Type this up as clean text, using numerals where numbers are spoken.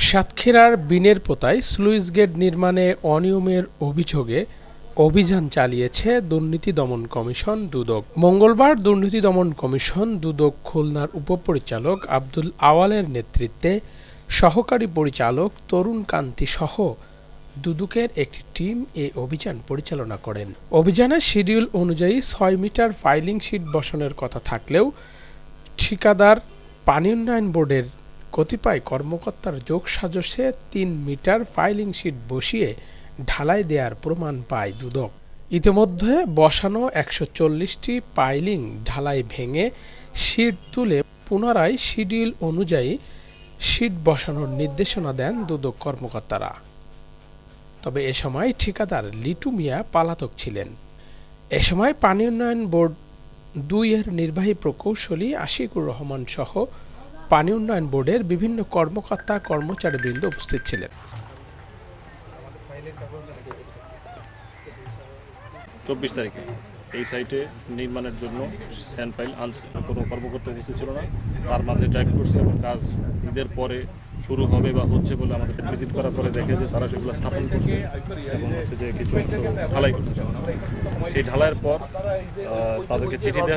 সাতক্ষীরার বিনের পোতায় sluice gate নির্মাণে অনিয়মের অভিযোগে অভিযান চালিয়েছে দুর্নীতি দমন কমিশন দুদক। মঙ্গলবার দুর্নীতি দমন কমিশন দুদক খুলনার উপপরিচালক আব্দুল আওয়ালের নেতৃত্বে সহকারী পরিচালক তরুণ কান্তি সহ দুদকের একটি টিম এ অভিযান পরিচালনা করেন। অভিযানের শিডিউল অনুযায়ী ৬ মিটার ফাইলিং শিট বসানোর কথা থাকলেও ঠিকাদার পানি উন্নয়ন বোর্ডের কতিপয় কর্মকর্তার যোগসাজশে ৩ মিটার ফাইলিং শিট বসিয়ে ঢালাই দেওয়ার প্রমাণ পায় দুদক। ইতিমধ্যে বসানো ১৪০টি পাইলিং ঢালাই ভেঙে শিট তুলে পুনরায় শিডিউল অনুযায়ী শিট বসানোর নির্দেশনা দেন দুদক কর্মকর্তারা। তবে এ সময় ঠিকাদার লিটু মিয়া পলাতক ছিলেন। এ সময় পানি উন্নয়ন বোর্ড ২ এর নির্বাহী প্রকৌশলী আশিকুর রহমান সহ পানি উন্নয়ন বোর্ডের বিভিন্ন কর্মকর্তা কর্মচারীবৃন্দ উপস্থিত ছিলেন। ২৪ তারিখে এই সাইটে নির্মাণের জন্য স্যান্ড পাইল আনছে, কোনো কর্মকর্তা উপস্থিত ছিল না। তার মাঝে ড্রাইভ করছে এবং কাজ ঈদের পরে শুরু হবে বা হচ্ছে বলে আমাদের ভিজিট করার পরে দেখে যে তারা সেগুলো স্থাপন করছে এবং হচ্ছে যে কিছু ঢালাই করছে। সেই ঢালাইয়ের পর তাদেরকে চিঠি দেওয়া